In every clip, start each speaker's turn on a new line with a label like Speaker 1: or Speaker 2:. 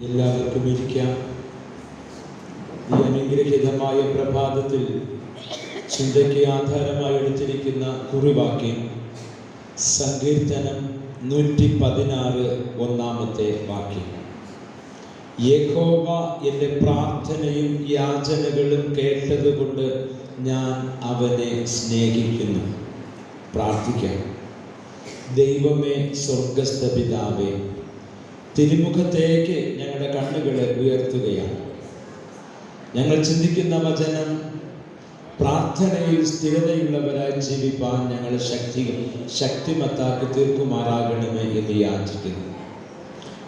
Speaker 1: എല്ലാവർക്കും ഇരിക്കാം. ഈ അനുഗ്രഹീതമായ പ്രഭാതത്തിൽ ചിന്തയ്ക്ക് ആധാരമായി എടുത്തിരിക്കുന്ന കുറിവാക്യം സങ്കീർത്തനം 116 ഒന്നാമത്തെ വാക്യം. യഹോവ എൻ്റെ പ്രാർത്ഥനയും യാചനകളും കേട്ടതുകൊണ്ട് ഞാൻ അവനെ സ്നേഹിക്കുന്നു. പ്രാർത്ഥിക്കാം. ദൈവമേ, സ്വർഗസ്ഥ പിതാവേ, തിരുമുഖത്തേക്ക് ഞങ്ങളുടെ കണ്ണുകളെ ഉയർത്തുകയാണ്. ഞങ്ങൾ ചിന്തിക്കുന്ന വചനം പ്രാർത്ഥനയിൽ സ്ഥിരതയുള്ളവരായി ജീവിപ്പാൻ ഞങ്ങളെ ശക്തിമത്താക്കി തീർക്കുമാറാകണമേ എന്ന് യാചിക്കുന്നു.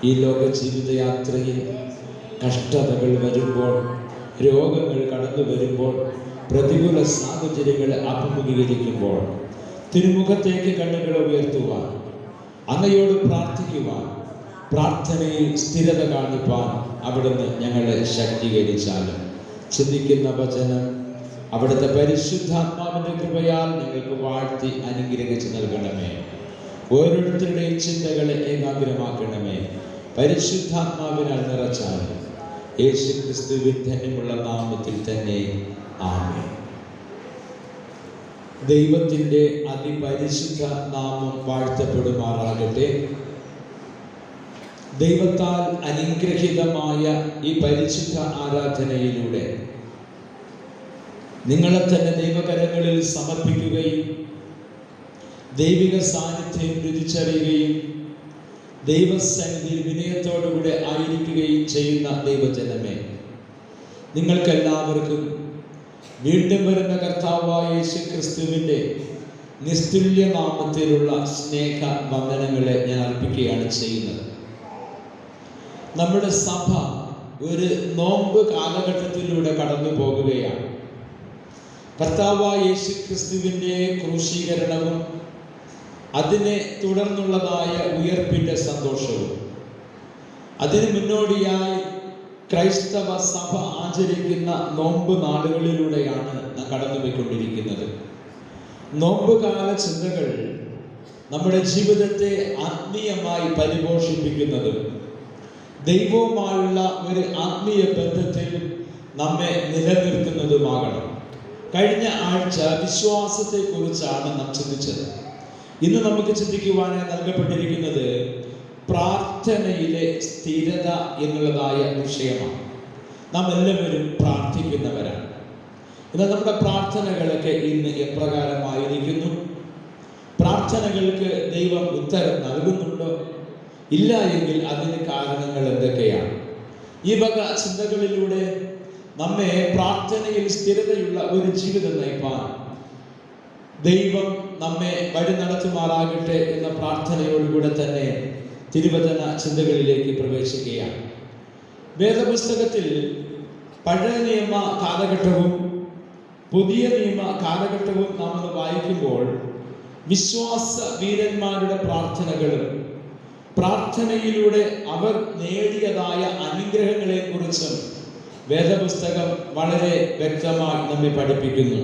Speaker 1: ഈ ലോക ജീവിതയാത്രയിൽ കഷ്ടതകൾ വരുമ്പോൾ, രോഗങ്ങൾ കടന്നു വരുമ്പോൾ, പ്രതികൂല സാഹചര്യങ്ങളെ അഭിമുഖീകരിക്കുമ്പോൾ തിരുമുഖത്തേക്ക് കണ്ണുകൾ ഉയർത്തുവാൻ, അങ്ങയോട് പ്രാർത്ഥിക്കുവാൻ, പ്രാർത്ഥനയിൽ സ്ഥിരത കാണിപ്പാൻ അവിടുന്ന് ഞങ്ങളെ ശക്തീകരിച്ചാലും ചിന്തിക്കുന്ന വചനം അവിടുത്തെ പരിശുദ്ധാത്മാവിൻ്റെ കൃപയാൽ ഞങ്ങൾക്ക് വാഴ്ത്തി അനുഗ്രഹിച്ച് നൽകണമേ. ഓരോരുത്തരുടെയും ചിന്തകളെ ഏകാഗ്രമാക്കണമേ. പരിശുദ്ധാത്മാവിനാൽ നിറച്ചാലും യേശു ക്രിസ്തുവിൻ ധന്യമുള്ള നാമത്തിൽ തന്നെ ആമേൻ. ദൈവത്തിൻ്റെ അതിപരിശുദ്ധ നാമം വാഴ്ത്തപ്പെടുമാറാകട്ടെ. ദൈവത്താൽ അനുഗ്രഹീതമായ ഈ പരിശുദ്ധ ആരാധനയിലൂടെ നിങ്ങളെ തന്നെ ദൈവകരങ്ങളിൽ സമർപ്പിക്കുകയും ദൈവിക സാന്നിധ്യം രുചിച്ചറിയുകയും ദൈവസന്നിധിയിൽ വിനയത്തോടുകൂടെ ആയിരിക്കുകയും ചെയ്യുന്ന ദൈവജനമേ, നിങ്ങൾക്കെല്ലാവർക്കും വീണ്ടും വരുന്ന കർത്താവായ യേശു ക്രിസ്തുവിൻ്റെ നിസ്തുല്യ നാമത്തിലുള്ള സ്നേഹ വന്ദനങ്ങളെ ഞാൻ അർപ്പിക്കുകയാണ് ചെയ്യുന്നത്. നമ്മുടെ സഭ ഒരു നോമ്പ് കാലഘട്ടത്തിലൂടെ കടന്നു പോകുകയാണ്. കർത്താവായ യേശു ക്രിസ്തുവിൻ്റെ ക്രൂശീകരണവും അതിനെ തുടർന്നുള്ളതായ ഉയർപ്പിൻ്റെ സന്തോഷവും, അതിന് മുന്നോടിയായി ക്രൈസ്തവ സഭ ആചരിക്കുന്ന നോമ്പ് നാളുകളിലൂടെയാണ് നാം കടന്നുപോയിക്കൊണ്ടിരിക്കുന്നത്. നോമ്പുകാല ചിന്തകൾ നമ്മുടെ ജീവിതത്തെ ആത്മീയമായി പരിപോഷിപ്പിക്കുന്നതും ദൈവവുമായുള്ള ഒരു ആത്മീയ ബന്ധത്തിൽ നമ്മെ നിലനിർത്തുന്നതുമാകണം. കഴിഞ്ഞ ആഴ്ച വിശ്വാസത്തെക്കുറിച്ചാണ് നാം ചിന്തിച്ചത്. ഇന്ന് നമുക്ക് ചിന്തിക്കുവാനായി നൽകപ്പെട്ടിരിക്കുന്നത് പ്രാർത്ഥനയിലെ സ്ഥിരത എന്നുള്ളതായ വിഷയമാണ്. നാം എല്ലാവരും പ്രാർത്ഥിക്കുന്നവരാണ്. എന്നാൽ നമ്മുടെ പ്രാർത്ഥനകളൊക്കെ ഇന്ന് എപ്രകാരമായിരിക്കുന്നു? പ്രാർത്ഥനകൾക്ക് ദൈവം ഉത്തരം നൽകുന്നുണ്ടോ? ഇല്ല എങ്കിൽ അതിന് കാരണങ്ങൾ എന്തൊക്കെയാണ്? ഈ വക ചിന്തകളിലൂടെ നമ്മെ പ്രാർത്ഥനയിൽ സ്ഥിരതയുള്ള ഒരു ജീവിതം നയിപ്പാൻ ദൈവം നമ്മെ വഴി നടത്തുമാറാകട്ടെ എന്ന പ്രാർത്ഥനയോടുകൂടെ തന്നെ തിരുവചന ചിന്തകളിലേക്ക് പ്രവേശിക്കുകയാണ്. വേദപുസ്തകത്തിൽ പഴയ നിയമ കാലഘട്ടവും പുതിയ നിയമ കാലഘട്ടവും നാം ഒന്ന് വായിക്കുമ്പോൾ വിശ്വാസ വീരന്മാരുടെ പ്രാർത്ഥനകളും പ്രാർത്ഥനയിലൂടെ അവർ നേടിയതായ അനുഗ്രഹങ്ങളെ കുറിച്ചും വേദപുസ്തകം വളരെ വ്യക്തമായി നമ്മെ പഠിപ്പിക്കുന്നു.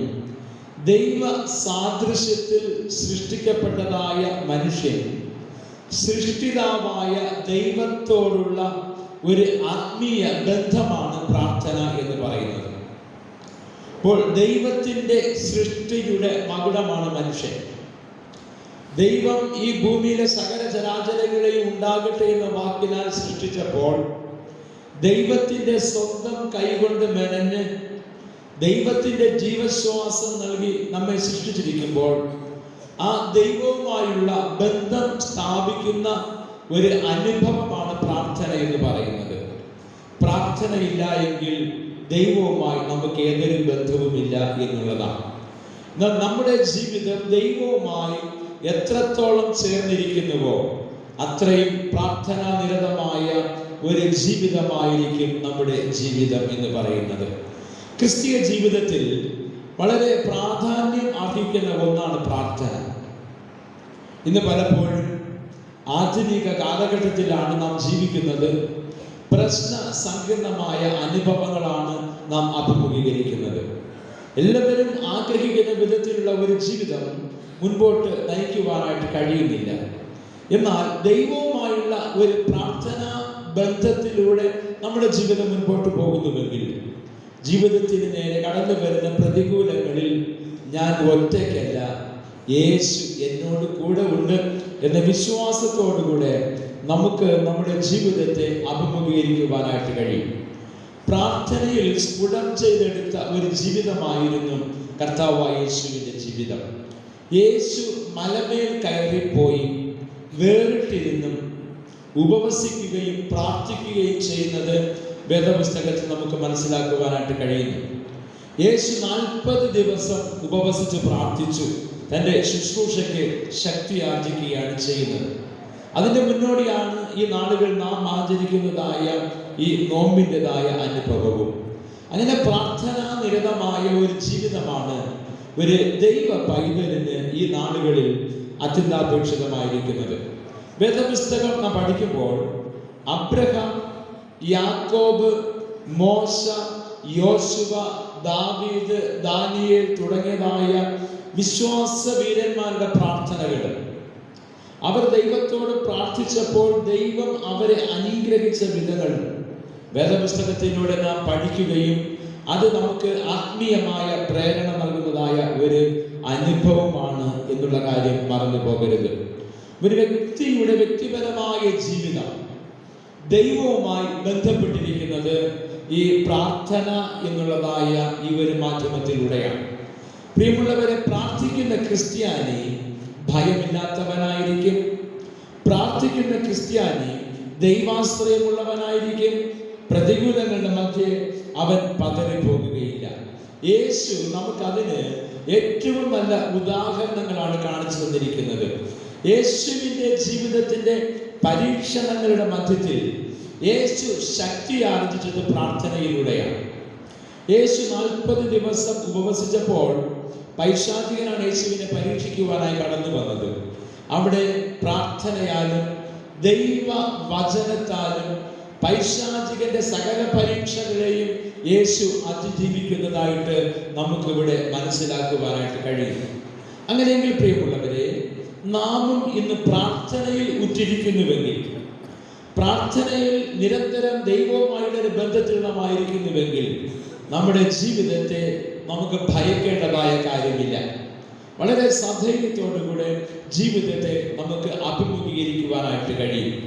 Speaker 1: ദൈവ സാദൃശ്യത്തിൽ സൃഷ്ടിക്കപ്പെട്ടതായ മനുഷ്യൻ സൃഷ്ടിതാവായ ദൈവത്തോടുള്ള ഒരു ആത്മീയ ബന്ധമാണ് പ്രാർത്ഥന എന്ന് പറയുന്നത്. അപ്പോൾ ദൈവത്തിൻ്റെ സൃഷ്ടിയുടെ മകുടമാണ് മനുഷ്യൻ. ദൈവം ഈ ഭൂമിയിലെ സകല ചരാചരങ്ങളെയും ഉണ്ടാകട്ടെ എന്ന വാക്കിനാൽ സൃഷ്ടിച്ചപ്പോൾ ദൈവത്തിൻ്റെ സ്വന്തം കൈകൊണ്ട് മെനഞ്ഞ് ദൈവത്തിൻ്റെ ജീവശ്വാസം നൽകി നമ്മെ സൃഷ്ടിച്ചിരിക്കുമ്പോൾ ആ ദൈവവുമായുള്ള ബന്ധം സ്ഥാപിക്കുന്ന ഒരു അനുഭവമാണ് പ്രാർത്ഥന എന്ന് പറയുന്നത്. പ്രാർത്ഥനയില്ല എങ്കിൽ ദൈവവുമായി നമുക്ക് ഏതൊരു ബന്ധവുമില്ല എന്നുള്ളതാണ്. എന്നാൽ നമ്മുടെ ജീവിതം ദൈവവുമായി എത്രത്തോളം ചേർന്നിരിക്കുന്നുവോ അത്രയും പ്രാർത്ഥനാ നിരതമായ ഒരു ജീവിതമായിരിക്കും നമ്മുടെ ജീവിതം എന്ന് പറയുന്നത്. ക്രിസ്തീയ ജീവിതത്തിൽ വളരെ പ്രാധാന്യം അർഹിക്കുന്ന ഒന്നാണ് പ്രാർത്ഥന. ഇന്ന് പലപ്പോഴും ആധുനിക കാലഘട്ടത്തിലാണ് നാം ജീവിക്കുന്നത്. പ്രശ്ന സങ്കീർണമായ അനുഭവങ്ങളാണ് നാം അഭിമുഖീകരിക്കുന്നത്. എല്ലാവരും ആഗ്രഹിക്കുന്ന വിധത്തിലുള്ള ഒരു ജീവിതം മുൻപോട്ട് നയിക്കുവാനായിട്ട് കഴിയുന്നില്ല. എന്നാൽ ദൈവവുമായുള്ള ഒരു പ്രാർത്ഥന ബന്ധത്തിലൂടെ നമ്മുടെ ജീവിതം മുൻപോട്ട് പോകുന്നുവെങ്കിൽ ജീവിതത്തിന് നേരെ കടന്നു വരുന്ന പ്രതികൂലങ്ങളിൽ ഞാൻ ഒറ്റയ്ക്കല്ല, യേശു എന്നോട് കൂടെ ഉണ്ട് എന്ന വിശ്വാസത്തോടുകൂടെ നമുക്ക് നമ്മുടെ ജീവിതത്തെ അഭിമുഖീകരിക്കുവാനായിട്ട് കഴിയും. പ്രാർത്ഥനയിൽ സ്ഫുടം ചെയ്തെടുത്ത ഒരു ജീവിതമായിരുന്നു കർത്താവായ യേശുവിൻ്റെ ജീവിതം. യേശു മലമേൽ കയറിപ്പോയി വേറിട്ടിരുന്നും ഉപവസിക്കുകയും പ്രാർത്ഥിക്കുകയും ചെയ്യുന്നത് വേദപുസ്തകത്തിൽ നമുക്ക് മനസ്സിലാക്കുവാനായിട്ട് കഴിയുന്നു. യേശു 40 ദിവസം ഉപവസിച്ച് പ്രാർത്ഥിച്ചു തൻ്റെ ശുശ്രൂഷയ്ക്ക് ശക്തി ആർജിക്കുകയാണ് ചെയ്യുന്നത്. അതിൻ്റെ മുന്നോടിയാണ് ഈ നാളുകൾ നാം ആചരിക്കുന്നതായ ഈ നോമ്പിൻ്റെതായ അനുഭവവും. അങ്ങനെ പ്രാർത്ഥനാ നിരതമായ ഒരു ജീവിതമാണ് ഒരു ദൈവ പൈതലിന് ഈ നാളുകളിൽ അത്യന്താപേക്ഷിതമായിരിക്കുന്നത്. വേദപുസ്തകം നാം പഠിക്കുമ്പോൾ അബ്രഹാം, യാക്കോബ്, മോശ, യോശുവ, ദാവീദ്, ദാനിയേൽ തുടങ്ങിയതായ വിശ്വാസ വീരന്മാരുടെ പ്രാർത്ഥനകൾ, അവർ ദൈവത്തോട് പ്രാർത്ഥിച്ചപ്പോൾ ദൈവം അവരെ അനുഗ്രഹിച്ച വിധങ്ങൾ വേദപുസ്തകത്തിലൂടെ നാം പഠിക്കുകയും അത് നമുക്ക് ആത്മീയമായ പ്രേരണ നൽകുന്നതായ ഒരു അനുഭവമാണ് എന്നുള്ള കാര്യം മറന്നു പോകരുത്. ഒരു വ്യക്തിയുടെ വ്യക്തിപരമായ ജീവിതം ദൈവവുമായി ബന്ധപ്പെട്ടിരിക്കുന്നത് ഈ പ്രാർത്ഥന എന്നുള്ളതായ ഈ ഒരു മാധ്യമത്തിലൂടെയാണ്. പ്രിയമുള്ളവരെ, പ്രാർത്ഥിക്കുന്ന ക്രിസ്ത്യാനി ഭയമില്ലാത്തവനായിരിക്കും. പ്രാർത്ഥിക്കുന്ന ക്രിസ്ത്യാനി ദൈവാശ്രയമുള്ളവനായിരിക്കും. പ്രതികൂലങ്ങളുടെ മധ്യേ അവൻ പതറിപ്പോകുകയില്ല. യേശു നമുക്കതിന് ഏറ്റവും നല്ല ഉദാഹരണങ്ങളാണ് കാണിച്ചു തന്നിരിക്കുന്നത്. യേശുവിൻ്റെ ജീവിതത്തിൻ്റെ പരീക്ഷണങ്ങളുടെ മധ്യത്തിൽ യേശു ശക്തി ആർജിച്ചത് പ്രാർത്ഥനയിലൂടെയാണ്. യേശു 40 ദിവസം ഉപവസിച്ചപ്പോൾ പൈശാചികനാണ് യേശുവിനെ പരീക്ഷിക്കുവാനായി കടന്നു വന്നത്. അവിടെ പ്രാർത്ഥനയാലും ദൈവ വചനത്താലും പൈശാചികന്റെ സകല പരീക്ഷകളെയും യേശു അതിജീവിക്കുന്നതായിട്ട് നമുക്കിവിടെ മനസ്സിലാക്കുവാനായിട്ട് കഴിയും. അങ്ങനെയെങ്കിൽ പ്രിയമുള്ളവരെ, നാമും ഇന്ന് പ്രാർത്ഥനയിൽ ഉറ്റിരിക്കുന്നുവെങ്കിൽ, പ്രാർത്ഥനയിൽ നിരന്തരം ദൈവവുമായുള്ള ഒരു ബന്ധത്തിൽ നാം ആയിരിക്കുന്നുവെങ്കിൽ നമ്മുടെ ജീവിതത്തെ നമുക്ക് ഭയക്കേണ്ടതായ കാര്യമില്ല. വളരെ സധൈര്യത്തോടുകൂടെ ജീവിതത്തെ നമുക്ക് അഭിമുഖീകരിക്കുവാനായിട്ട് കഴിയും.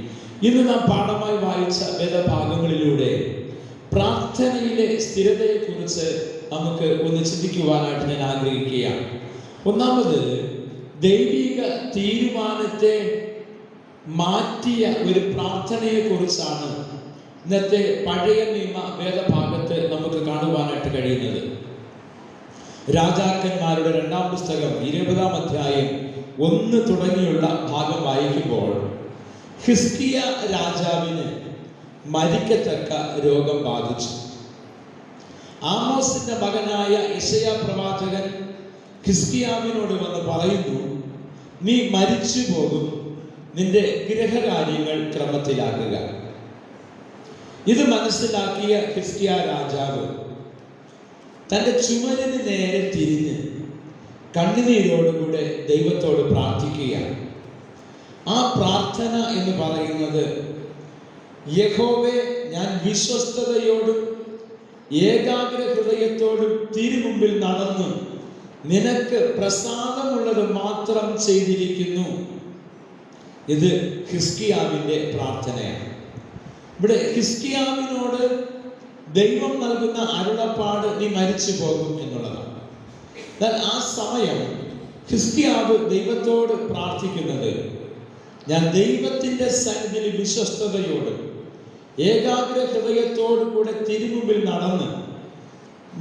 Speaker 1: ഇന്ന് നാം പാഠമായി വായിച്ച വേദഭാഗങ്ങളിലൂടെ പ്രാർത്ഥനയിലെ സ്ഥിരതയെക്കുറിച്ച് നമുക്ക് ഒന്ന് ചിന്തിക്കുവാനായിട്ട് ഞാൻ ആഗ്രഹിക്കുകയാണ്. ഒന്നാമത്, ദൈവിക തീരുമാനത്തെ മാറ്റിയ ഒരു പ്രാർത്ഥനയെക്കുറിച്ചാണ് ഇന്നത്തെ പഴയ നിയമ വേദഭാഗത്ത് നമുക്ക് കാണുവാനായിട്ട് കഴിയുന്നത്. രാജാക്കന്മാരുടെ 2-ാം പുസ്തകം 20-ാം അധ്യായം 1 തുടങ്ങിയുള്ള ഭാഗം വായിക്കുമ്പോൾ ഹിസ്കിയ രാജാവിന് മരിക്കത്തക്ക രോഗം ബാധിച്ചു. ആമോസിന്റെ മകനായ യെശയ്യാ പ്രവാചകൻ ഹിസ്കിയാവിനോട് വന്ന് പറയുന്നു, നീ മരിച്ചു പോകും, നിന്റെ ഗൃഹകാര്യങ്ങൾ ക്രമത്തിലാക്കുക. ഇത് മനസ്സിലാക്കിയ ഹിസ്കിയ രാജാവ് തൻ്റെ ചുമലിന് നേരെ തിരിഞ്ഞ് കണ്ണുനീരോടുകൂടെ ദൈവത്തോട് പ്രാർത്ഥിക്കുകയാണ്. ആ പ്രാർത്ഥന എന്ന് പറയുന്നത്, യഹോവേ, ഞാൻ വിശ്വസ്തയോടും ഏകാഗ്ര ഹൃദയത്തോടും തിരുമുമ്പിൽ നടന്നു നിനക്ക് പ്രസാദമുള്ളത് മാത്രം ചെയ്തിരിക്കുന്നു. ഇത് ഹിസ്കിയാവിൻ്റെ പ്രാർത്ഥനയാണ്. ഇവിടെ ഹിസ്കിയാവിനോട് ദൈവം നൽകുന്ന അരുളപ്പാട്, നീ മരിച്ചു പോകും എന്നുള്ളതാണ്. എന്നാൽ ആ സമയം ഹിസ്കിയാവ് ദൈവത്തോട് പ്രാർത്ഥിക്കുന്നത്, ഞാൻ ദൈവത്തിൻ്റെ സന്നിധിയിൽ വിശ്വസ്തയോടും ഏകാഗ്ര ഹൃദയത്തോടു കൂടെ തിരുമുമ്പിൽ നടന്ന്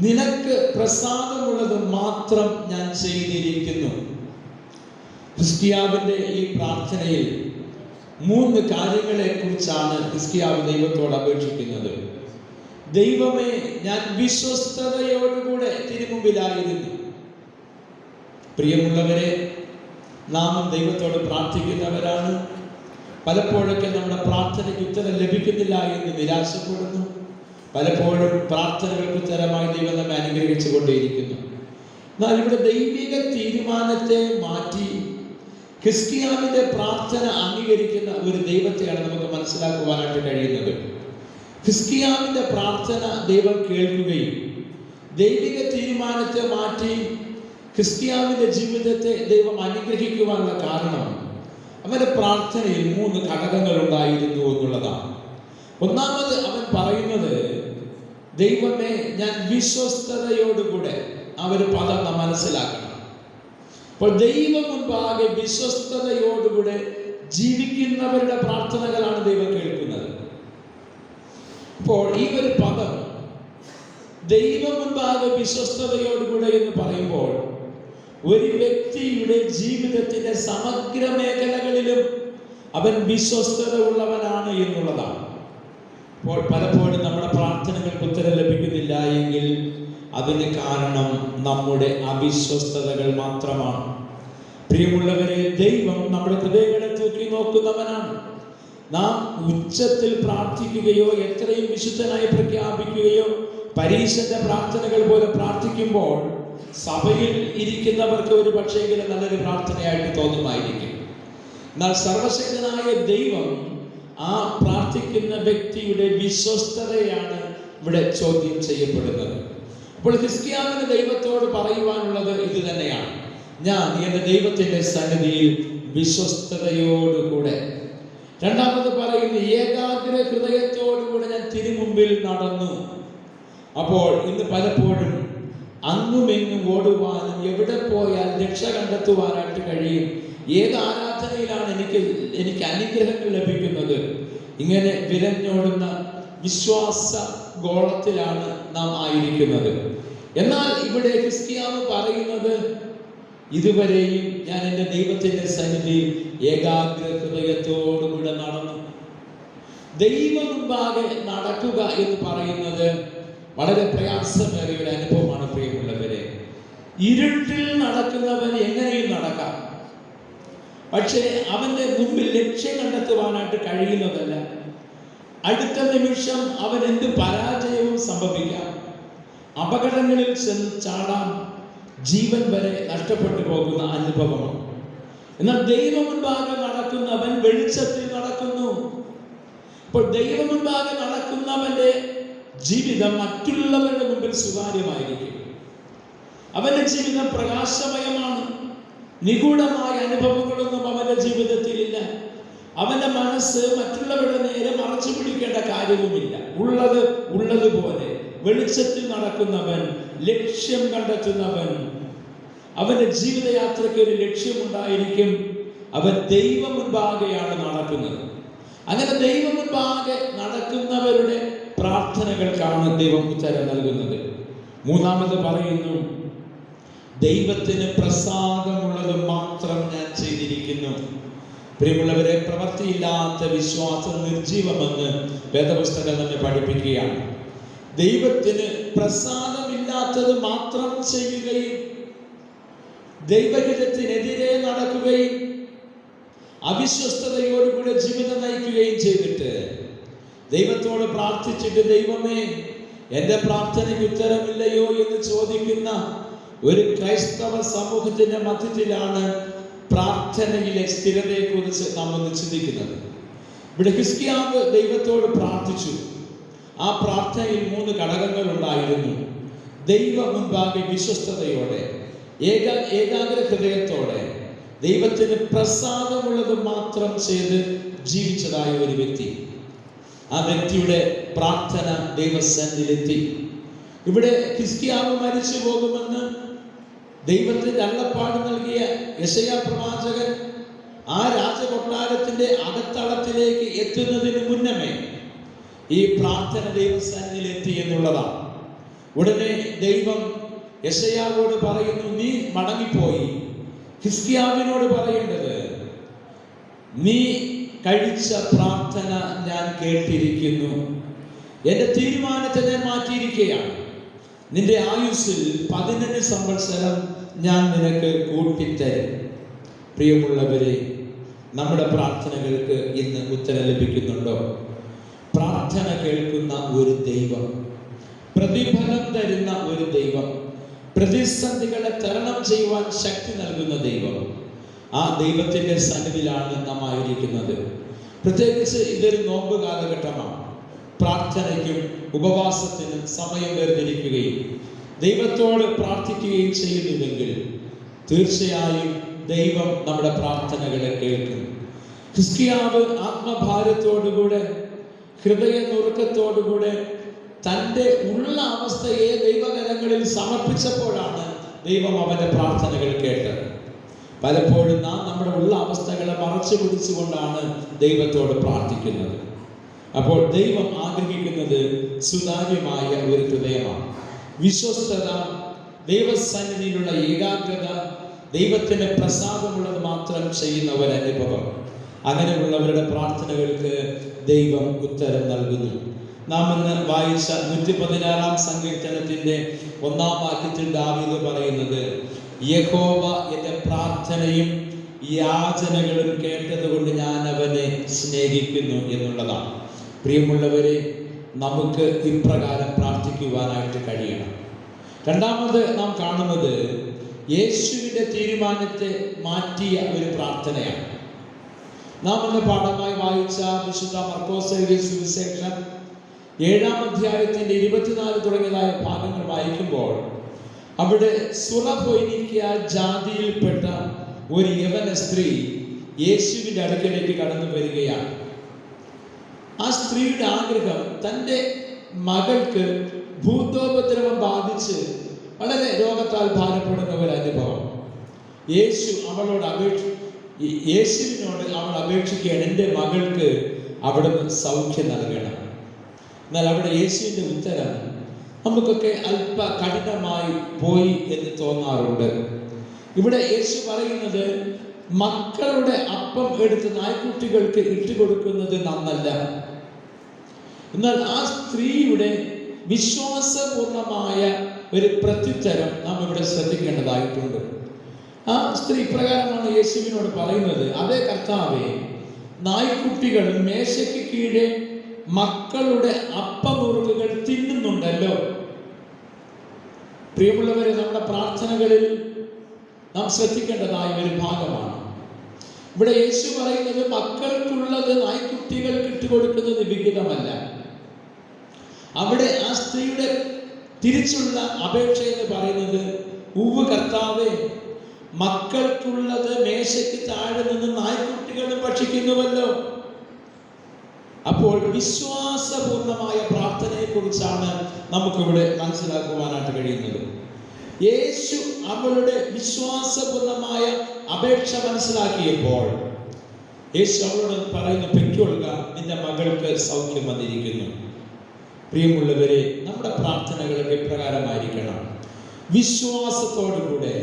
Speaker 1: നിനക്ക് പ്രസാദമുള്ളത് മാത്രം ഞാൻ ചെയ്തിരിക്കുന്നു. ഹിസ്കിയാവിൻ്റെ ഈ പ്രാർത്ഥനയിൽ 3 കാര്യങ്ങളെ കുറിച്ചാണ് ഹിസ്കിയാവ് ദൈവത്തോട് അപേക്ഷിക്കുന്നത്. ദൈവമേ, ഞാൻ വിശ്വസ്തയോടുകൂടെ തിരുമുമ്പിലായിരുന്നു. പ്രിയമുള്ളവരെ, നാം ദൈവത്തോട് പ്രാർത്ഥിക്കുന്നവരാണ്. പലപ്പോഴൊക്കെ നമ്മുടെ പ്രാർത്ഥനയ്ക്ക് ഉത്തരം ലഭിക്കുന്നില്ല എന്ന് നിരാശപ്പെടുന്നു. പലപ്പോഴും പ്രാർത്ഥനകൾക്ക് ഉത്തരമായി ദൈവം നമ്മെ അനുഗ്രഹിച്ചു കൊണ്ടേയിരിക്കുന്നു. എന്നാൽ ഇവിടെ ദൈവിക തീരുമാനത്തെ മാറ്റി ഹിസ്കിയാവിന്റെ പ്രാർത്ഥന അംഗീകരിക്കുന്ന ഒരു ദൈവത്തെയാണ് നമുക്ക് മനസ്സിലാക്കുവാനായിട്ട് കഴിയുന്നത്. ഹിസ്കിയാവിന്റെ പ്രാർത്ഥന ദൈവം കേൾക്കുകയും ദൈവിക തീരുമാനത്തെ മാറ്റി ഹിസ്കിയാവിന്റെ ജീവിതത്തെ ദൈവം അനുഗ്രഹിക്കുവാനുള്ള കാരണം അവന്റെ പ്രാർത്ഥനയിൽ 3 ഘടകങ്ങൾ ഉണ്ടായിരുന്നു എന്നുള്ളതാണ്. ഒന്നാമത് അവൻ പറയുന്നത്, ദൈവമേ, ഞാൻ വിശ്വസ്തയോടുകൂടെ. ആ ഒരു പദം നാം മനസ്സിലാക്കണം. അപ്പോൾ ദൈവം മുൻപാകെ വിശ്വസ്തയോടുകൂടെ ജീവിക്കുന്നവരുടെ പ്രാർത്ഥനകളാണ് ദൈവം കേൾക്കുന്നത്. അപ്പോൾ ഈ ഒരു പദം ദൈവം മുൻപാകെ വിശ്വസ്തയോടുകൂടെ എന്ന് പറയുമ്പോൾ ഒരു വ്യക്തിയുടെ ജീവിതത്തിന്റെ സമഗ്ര മേഖലകളിലും അവൻ വിശ്വസ്തത ഉള്ളവനാണ് എന്നുള്ളതാണ്. അപ്പോൾ പലപ്പോഴും നമ്മുടെ പ്രാർത്ഥനകൾക്ക് ഉത്തരം ലഭിക്കുന്നില്ല എങ്കിൽ അതിന് കാരണം നമ്മുടെ അവിശ്വസ്തതകൾ മാത്രമാണ്. പ്രിയമുള്ളവരെ, ദൈവം നമ്മുടെ ഹൃദയങ്ങളെ തൂക്കി നോക്കുന്നവനാണ്. നാം ഉച്ചത്തിൽ പ്രാർത്ഥിക്കുകയോ എത്രയും വിശുദ്ധനായി പ്രഖ്യാപിക്കുകയോ പരീക്ഷന്റെ പ്രാർത്ഥനകൾ പോലെ പ്രാർത്ഥിക്കുമ്പോൾ സഭയിൽ ഇരിക്കുന്നവർക്ക് ഒരു പക്ഷേങ്കിലും നല്ലൊരു പ്രാർത്ഥനയായിട്ട് തോന്നുമായിരിക്കും. എന്നാൽ സർവശക്തനായ ദൈവം ആ പ്രാർത്ഥിക്കുന്ന വ്യക്തിയുടെ വിശ്വസ്തതയാണ് ഇവിടെ ചോദ്യം ചെയ്യപ്പെടുന്നത്. അപ്പോൾ ഹിസ്കിയാവിന് ദൈവത്തോട് പറയുവാനുള്ളത് ഇത് തന്നെയാണ്: ഞാൻ എൻ്റെ ദൈവത്തിന്റെ സന്നിധിയിൽ വിശ്വസ്തതയോടുകൂടെ. രണ്ടാമത് പറയുന്നു, ഏകാഗ്ര ഹൃദയത്തോടുകൂടെ ഞാൻ തിരുമുമ്പിൽ നടന്നു. അപ്പോൾ ഇന്ന് പലപ്പോഴും അങ്ങുമെങ്ങും ഓടുവാനും എവിടെ പോയാൽ രക്ഷ കണ്ടെത്തുവാനായിട്ട് കഴിയും. ഏത് ആരാധനയിലാണ് എനിക്ക് അനുഗ്രഹങ്ങൾ ലഭിക്കുന്നത്? ഇങ്ങനെ വിരഞ്ഞോടുന്ന വിശ്വാസ ഗോളത്തിലാണ് നാം ആയിരിക്കുന്നത്. എന്നാൽ ഇവിടെ ഹിസ്കിയാവ് പറയുന്നത്, ഇതുവരെയും ഞാൻ എൻ്റെ ദൈവത്തിന്റെ സന്നിധിയിൽ ഏകാഗ്ര ഹൃദയത്തോടുകൂടെ നടന്നു. ദൈവം മുൻപാകെ നടക്കുക എന്ന് പറയുന്നത് വളരെ പ്രയാസമേറിയ ഒരു അനുഭവമാണ്. പ്രിയമുള്ളവരെ, ഇരുട്ടിൽ നടക്കുന്നവൻ എങ്ങനെയും നടക്കാം, പക്ഷേ അവന്റെ മുമ്പിൽ ലക്ഷ്യം കണ്ടെത്തുവാനായിട്ട് കഴിയുന്നതല്ല. അടുത്ത നിമിഷം അവൻ എന്ത് പരാജയവും സംഭവിക്കാം, അപകടങ്ങളിൽ ചെന്ന് ചാടാം, ജീവൻ വരെ നഷ്ടപ്പെട്ടു പോകുന്ന അനുഭവമാണ്. എന്നാൽ ദൈവം മുൻപാകെ നടക്കുന്നവൻ വെളിച്ചത്തിൽ നടക്കുന്നു. അപ്പോൾ ദൈവം മുൻപാകെ നടക്കുന്നവന്റെ ജീവിതം മറ്റുള്ളവരുടെ മുമ്പിൽ സുതാര്യമായിരിക്കും. അവന്റെ ജീവിതം പ്രകാശമയമാണ്. നിഗൂഢമായ അനുഭവങ്ങളൊന്നും അവന്റെ ജീവിതത്തിൽ ഇല്ല. അവന്റെ മനസ്സ് മറ്റുള്ളവരുടെ നേരെ മറച്ചു പിടിക്കേണ്ട കാര്യവുമില്ല. ഉള്ളതുപോലെ വെളിച്ചത്തിൽ നടക്കുന്നവൻ, ലക്ഷ്യം കണ്ടെത്തുന്നവൻ, അവന്റെ ജീവിതയാത്രയ്ക്ക് ഒരു ലക്ഷ്യമുണ്ടായിരിക്കും. അവൻ ദൈവം മുൻപാകെയാണ് നടക്കുന്നത്. അങ്ങനെ ദൈവം മുൻപാകെ നടക്കുന്നവരുടെ പ്രാർത്ഥനകൾക്കാണ് ദൈവം ഉത്തരം നൽകുന്നത്. മൂന്നാമത് പറയുന്നു, ദൈവത്തിന് പ്രസാദമുള്ളത് മാത്രം ഞാൻ ചെയ്തിരിക്കുന്നു. പ്രിയമുള്ളവരെ, പ്രവൃത്തിയില്ലാത്ത വിശ്വാസം നിർജീവമെന്ന് വേദപുസ്തകം നമ്മെ പഠിപ്പിക്കുകയാണ്. ദൈവത്തിന് പ്രസാദമില്ലാത്തത് മാത്രം ചെയ്യുകയും ദൈവഹിതത്തിനെതിരെ നടക്കുകയും അവിശ്വസ്തയോടുകൂടെ ജീവിതം നയിക്കുകയും ചെയ്തിട്ട് ദൈവത്തോട് പ്രാർത്ഥിച്ചിട്ട്, ദൈവമേ, എൻ്റെ പ്രാർത്ഥനയ്ക്ക് ഉത്തരമില്ലയോ എന്ന് ചോദിക്കുന്ന ഒരു ക്രൈസ്തവ സമൂഹത്തിന്റെ മധ്യത്തിലാണ് പ്രാർത്ഥനയിലെ സ്ഥിരതയെക്കുറിച്ച് നാം ഒന്ന് ചിന്തിക്കുന്നത്. ഇവിടെ ഹിസ്കിയാവ് ദൈവത്തോട് പ്രാർത്ഥിച്ചു. ആ പ്രാർത്ഥനയിൽ 3 ഘടകങ്ങൾ ഉണ്ടായിരുന്നു. ദൈവം മുൻപാകെ വിശ്വസ്തയോടെ, ഏകാഗ്ര ഹൃദയത്തോടെ, ദൈവത്തിന് പ്രസാദമുള്ളത് മാത്രം ചെയ്ത് ജീവിച്ചതായ ഒരു വ്യക്തി. ആ വ്യക്തിയുടെ പ്രാർത്ഥന ദൈവസന്നിധിയിലെത്തി. ഇവിടെ ഹിസ്കിയാവ് മരിച്ചു പോകുമെന്ന് ദൈവത്തിന്റെ അരുളപ്പാട് നൽകിയ യെശയ്യാ പ്രവാചകൻ ആ രാജകൊട്ടാരത്തിന്റെ അകത്തളത്തിലേക്ക് എത്തുന്നതിന് മുന്നമേ ഈ പ്രാർത്ഥന ദൈവസന്നിധിയിലെത്തി എന്നുള്ളതാണ്. ഉടനെ ദൈവം യെശയ്യാവോട് പറയുന്നു, നീ മടങ്ങിപ്പോയി ഹിസ്കിയാവിനോട് പറയേണ്ടത്, നീ കഴിച്ച പ്രാർത്ഥന ഞാൻ കേട്ടിരിക്കുന്നു, എൻ്റെ തീരുമാനത്തെ ഞാൻ മാറ്റിയിരിക്കുകയാണ്. നിന്റെ ആയുസ്സിൽ 11 സംവത്സരം ഞാൻ നിനക്ക് കൂട്ടിത്തരും. പ്രിയമുള്ളവരെ, നമ്മുടെ പ്രാർത്ഥനകൾക്ക് ഇന്ന് ഉത്തരം ലഭിക്കുന്നുണ്ടോ? പ്രാർത്ഥന കേൾക്കുന്ന ഒരു ദൈവം, പ്രതിഫലം തരുന്ന ഒരു ദൈവം, പ്രതിസന്ധികളെ തരണം ചെയ്യുവാൻ ശക്തി നൽകുന്ന ദൈവം, ആ ദൈവത്തിൻ്റെ സന്നിധിയിലാണ് നാം ആയിരിക്കുന്നത്. പ്രത്യേകിച്ച് ഇതൊരു നോമ്പ് കാലഘട്ടമാണ്. പ്രാർത്ഥനയ്ക്കും ഉപവാസത്തിനും സമയം വേർതിരിക്കുകയും ദൈവത്തോട് പ്രാർത്ഥിക്കുകയും ചെയ്യുന്നുവെങ്കിൽ തീർച്ചയായും ദൈവം നമ്മുടെ പ്രാർത്ഥനകളെ കേൾക്കും. ഹിസ്കിയാവ് ആത്മഭാരത്തോടുകൂടെ, ഹൃദയ നുറുക്കത്തോടുകൂടെ തൻ്റെ ഉള്ള അവസ്ഥയെ ദൈവകരങ്ങളിൽ സമർപ്പിച്ചപ്പോഴാണ് ദൈവം അവൻ്റെ പ്രാർത്ഥനകൾ കേട്ടത്. പലപ്പോഴും നാം നമ്മുടെ ഉള്ള അവസ്ഥകളെ മറച്ചു പിടിച്ചുകൊണ്ടാണ് ദൈവത്തോട് പ്രാർത്ഥിക്കുന്നത്. അപ്പോൾ ദൈവം ആഗ്രഹിക്കുന്നത് സുതാര്യമായ ഒരു ഹൃദയമാണ്. വിശ്വസ്തത, ദൈവസന്നിധിയിലുള്ള ഏകാഗ്രത, ദൈവത്തിന് പ്രസാദമുള്ളത് മാത്രം ചെയ്യുന്ന ഒരു അനുഭവം. അങ്ങനെയുള്ളവരുടെ പ്രാർത്ഥനകൾക്ക് ദൈവം ഉത്തരം നൽകുന്നു. നാം ഇന്ന് വായിച്ച 116 സങ്കീർത്തനത്തിൻ്റെ 1 വാക്യത്തിൽ ദാവീദ് പറയുന്നത്, യഹോവ എൻ്റെ പ്രാർത്ഥനയും യാചനകളും കേട്ടതുകൊണ്ട് ഞാൻ അവനെ സ്നേഹിക്കുന്നു എന്നുള്ളതാണ്. പ്രിയമുള്ളവരെ, നമുക്ക് ഇപ്രകാരം പ്രാർത്ഥിക്കുവാനായിട്ട് കഴിയണം. രണ്ടാമത് നാം കാണുന്നത് യേശുവിൻ്റെ തീരുമാനത്തെ മാറ്റിയ ഒരു പ്രാർത്ഥനയാണ്. നാം ഇന്ന് പാഠമായി വായിച്ച വിശുദ്ധ മർക്കോസ് എഴുതിയ സുവിശേഷം 7-ാം അധ്യായത്തിൻ്റെ 24 തുടങ്ങിയതായ ഭാഗങ്ങൾ വായിക്കുമ്പോൾ അവിടെ സുറഫൊയ്നിക്യ ജാതിയിൽപ്പെട്ട ഒരു യവന സ്ത്രീ യേശുവിൻ്റെ അടുക്കലേക്ക് കടന്നു വരികയാണ്. ആ സ്ത്രീയുടെ ആഗ്രഹം, തൻ്റെ മകൾക്ക് ഭൂതോപദ്രവം ബാധിച്ച് വളരെ രോഗത്താൽ ഭാരപ്പെടുന്ന ഒരു അനുഭവം. യേശുവിനോട് അവൾ അപേക്ഷിക്കുകയാണ്, എൻ്റെ മകൾക്ക് അവിടുന്ന് സൗഖ്യം നൽകണം. എന്നാൽ അവിടെ യേശുവിൻ്റെ ഉത്തരം നമുക്കൊക്കെ അല്പ കഠിനമായി പോയി എന്ന് തോന്നാറുണ്ട്. ഇവിടെ യേശു പറയുന്നത്, മക്കളുടെ അപ്പം എടുത്ത് നായ്ക്കുട്ടികൾക്ക് ഇട്ടുകൊടുക്കുന്നത് നന്നല്ല. എന്നാൽ ആ സ്ത്രീയുടെ വിശ്വാസപൂർണമായ ഒരു പ്രത്യുത്തരം നാം ഇവിടെ ശ്രദ്ധിക്കേണ്ടതായിട്ടുണ്ട്. ആ സ്ത്രീ ഇപ്രകാരമാണ് യേശുവിനോട് പറയുന്നത്, അതേ കർത്താവേ, നായ്ക്കുട്ടികൾ മേശയ്ക്ക് കീഴെ മക്കളുടെ അപ്പമുറുക്കുകൾ തിന്നുന്നുണ്ടല്ലോ. പ്രിയമുള്ളവരെ, നമ്മുടെ പ്രാർത്ഥനകളിൽ നാം ശ്രദ്ധിക്കേണ്ടതായ ഒരു ഭാഗമാണ്. ഇവിടെ യേശു പറയുന്നത്, മക്കൾക്കുള്ളത് നായ്ക്കുട്ടികൾക്ക് ഇട്ടുകൊടുക്കുന്നത് വിഹിതമല്ല. അവിടെ ആ സ്ത്രീയുടെ തിരിച്ചുള്ള അപേക്ഷ എന്ന് പറയുന്നത്, ഉവ്വ് കർത്താവേ, മക്കൾക്കുള്ളത് മേശയ്ക്ക് താഴെ നിന്ന് നായ്ക്കുട്ടികളും ഭക്ഷിക്കുന്നുവല്ലോ. അപ്പോൾ വിശ്വാസപൂർണമായ പ്രാർത്ഥനയെ കുറിച്ചാണ് നമുക്കിവിടെ മനസ്സിലാക്കുവാനായിട്ട് കഴിയുന്നത്. യേശു അവളുടെ വിശ്വാസപൂർണമായ അപേക്ഷ മനസ്സിലാക്കിയപ്പോൾ യേശു അവളോട് പറയുന്നു, പൊയ്ക്കൊള്ളുക, നിന്റെ മകൾക്ക് സൗഖ്യം വന്നിരിക്കുന്നു. പ്രിയമുള്ളവരെ, നമ്മുടെ പ്രാർത്ഥനകളൊക്കെ ഇപ്രകാരമായിരിക്കണം, വിശ്വാസത്തോടുകൂടെ.